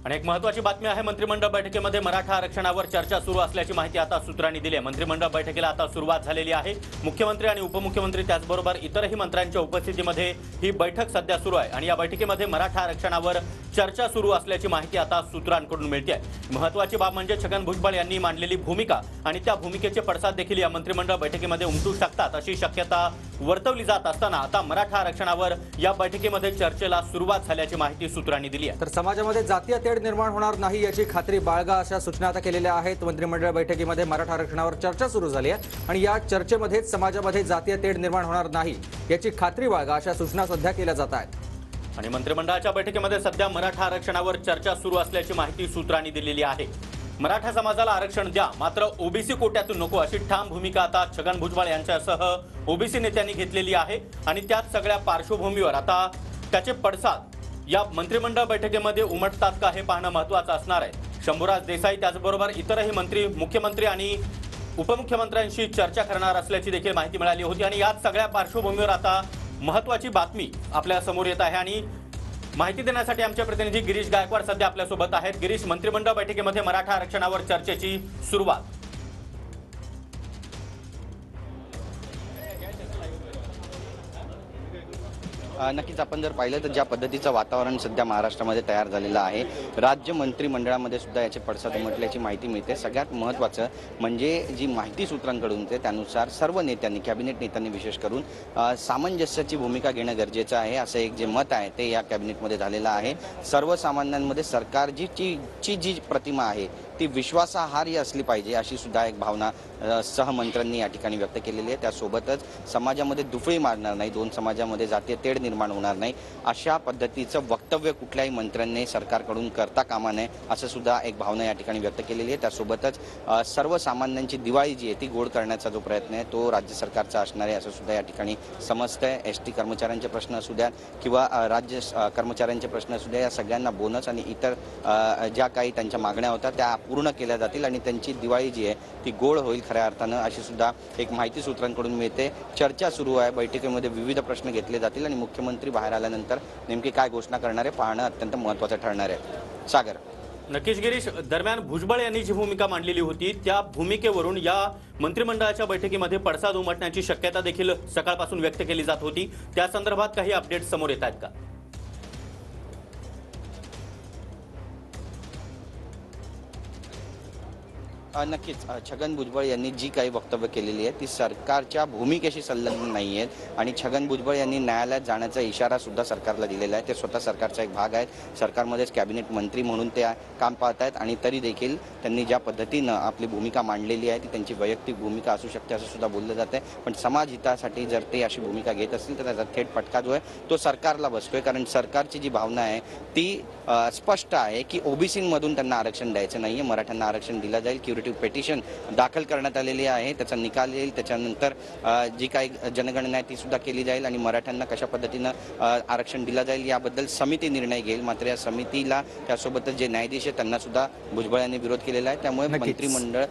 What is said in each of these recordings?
आणि एक महत्त्वाची बातमी आहे, मंत्रिमंडळ बैठकीमध्ये मराठा आरक्षणावर चर्चा सुरू असल्याची माहिती आता सूत्रांनी दिली आहे। मंत्रिमंडळ बैठकीला आता सुरुवात झालेली आहे। मुख्यमंत्री आणि उपमुख्यमंत्री त्याचबरोबर इतरही मंत्र्यांच्या उपस्थितीमध्ये ही बैठक सध्या सुरू आहे आणि या बैठकीमध्ये मराठा आरक्षणावर चर्चा सुरू असल्याची माहिती आता सूत्रांकडून मिळते आहे। महत्त्वाची बाब म्हणजे छगन भुजबळ यांनी मांडलेली भूमिका आणि त्या भूमिकेचे पडसाद देखील या मंत्रिमंडळ बैठकीमध्ये उमटू शकतात अशी शक्यता वर्तवली जात असताना आता मराठा आरक्षणावर या बैठकीमध्ये चर्चेला सुरुवात झाल्याची माहिती सूत्रांनी दिली आहे। तर समाजामध्ये जातीय तेढ निर्माण होणार नाही याची खात्री बाळगा अशा सूचना आता केलेल्या आहेत। मंत्रिमंडळ बैठकीमध्ये मराठा आरक्षणावर चर्चा सुरू झाली आहे आणि या चर्चेमध्ये समाजामध्ये जातीय तेढ निर्माण होणार नाही याची खात्री बाळगा अशा सूचना सध्या केल्या जात आहेत। आणि मंत्रिमंडळाच्या बैठकीमध्ये सध्या मराठा आरक्षणावर चर्चा सुरू असल्याची माहिती सूत्रांनी दिलेली आहे। मराठा समाजाला आरक्षण द्या, मात्र ओबीसी कोट्यातून नको अशी ठाम भूमिका आता छगन भुजबळ यांच्यासह ओबीसी नेत्यांनी घेतलेली आहे आणि त्याच सगळ्या पार्श्वभूमीवर आता त्याचे पडसाद या मंत्रिमंडळ बैठकीमध्ये उमटतात का हे पाहणं महत्त्वाचं असणार आहे। शंभूराज देसाई त्याचबरोबर इतरही मंत्री मुख्यमंत्री आणि उपमुख्यमंत्र्यांशी चर्चा करणार असल्याची देखील माहिती मिळाली होती आणि याच सगळ्या पार्श्वभूमीवर आता महत्त्वाची बातमी आपल्या समोर येत आहे आणि माहिती देण्यासाठी आमचे प्रतिनिधी गिरीश गायकवाड सध्या आपल्या सोबत आहेत। गिरीश, मंत्रिमंडळ बैठकीमध्ये मराठा आरक्षणावर चर्चेची सुरुवात। नक्कीच आपण जर पाहिलं तर ज्या पद्धतीचं वातावरण सध्या महाराष्ट्रामध्ये तयार झालेलं आहे, राज्य मंत्रिमंडळामध्ये सुद्धा याचे पडसाद उमटल्याची माहिती मिळते। सगळ्यात महत्त्वाचं म्हणजे जी माहिती सूत्रांकडून येते त्यानुसार सर्व नेत्यांनी, कॅबिनेट नेत्यांनी विशेष करून सामंजस्याची भूमिका घेणं गरजेचं आहे असं एक जे मत आहे ते या कॅबिनेटमध्ये झालेलं आहे। सर्वसामान्यांमध्ये सरकारची जी प्रतिमा आहे ती विश्वासार्ह असली पाहिजे अशी सुद्धा एक भावना सहमंत्र्यांनी या ठिकाणी व्यक्त केलेली आहे। त्यासोबतच समाजामध्ये दुफळी मारणार नाही, दोन समाजामध्ये जातीय तेढ निर्माण होणार नाही अशा पद्धतीचं वक्तव्य कुठल्याही मंत्र्यांनी सरकारकडून करता कामा नये असं सुद्धा एक भावना या ठिकाणी व्यक्त केलेली आहे। त्यासोबतच सर्वसामान्यांची दिवाळी जी आहे ती गोड करण्याचा जो प्रयत्न आहे तो राज्य सरकारचा असणार आहे असं सुद्धा या ठिकाणी समजतंय। एसटी कर्मचाऱ्यांचे प्रश्न असू द्या किंवा राज्य कर्मचाऱ्यांचे प्रश्न असू द्या, या सगळ्यांना बोनस आणि इतर ज्या काही त्यांच्या मागण्या होत्या त्या पूर्ण केल्या जातील आणि त्यांची दिवाळी जी आहे ती गोड होईल खऱ्या अर्थानं अशी सुद्धा एक माहिती सूत्रांकडून मिळते। चर्चा सुरू आहे, बैठकीमध्ये विविध प्रश्न घेतले जातील आणि मुख्यमंत्री बाहेर आल्यानंतर नेमकी काय घोषणा करणार आहे पाहणं अत्यंत महत्त्वाचं ठरणार आहे। सागर, नक्कीच गिरीश, दरम्यान भुजबळ यांनी जी भूमिका मांडलेली होती त्या भूमिकेवरून या मंत्रिमंडळाच्या बैठकीमध्ये पडसाद उमटण्याची शक्यता देखील सकाळपासून व्यक्त केली जात होती। त्या संदर्भात काही अपडेट समोर येत आहेत का? नक्कीच छगन भुजबळ यांनी जी काही वक्तव्य केलेली आहे ती सरकारच्या भूमिकेशी संलग्न नाही आहेत आणि छगन भुजबळ यांनी न्यायालयात जाण्याचा इशारा सुद्धा सरकारला दिलेला आहे। ते स्वतः सरकारचा एक भाग आहेत, सरकारमध्येच कॅबिनेट मंत्री म्हणून ते काम पाहत आहेत आणि तरी देखील त्यांनी ज्या पद्धतीनं आपली भूमिका मांडलेली आहे ती त्यांची वैयक्तिक भूमिका असू शकते असं सुद्धा बोललं जात आहे। पण समाज हितासाठी जर ते अशी भूमिका घेत असतील तर त्याचा थेट फटका जो आहे तो सरकारला बसतोय, कारण सरकारची जी भावना आहे ती स्पष्ट आहे की ओबीसीमधून त्यांना आरक्षण द्यायचं नाहीये, मराठ्यांना आरक्षण दिलं जाईल। पेटिशन दाखल करण्यात आलेली आहे, त्याचा निकाल येईल, त्याच्यानंतर जी काही जनगणना आहे ती सुद्धा केली जाईल आणि मराठ्यांना कशा पद्धतीनं आरक्षण दिलं जाईल याबद्दल समिती निर्णय घेईल। मात्र या समितीला त्यासोबतच जे न्यायाधीश आहेत त्यांना सुद्धा भुजबळ यांनी विरोध केलेला आहे। त्यामुळे मंत्रिमंडळ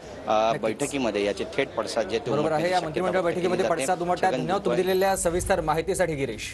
बैठकीमध्ये याचे थेट पडसाद जे बरोबर आहे, या मंत्रिमंडळ बैठकीमध्ये पडसाद उमटतात। तुम्ही दिलेल्या सविस्तर माहितीसाठी गिरीश।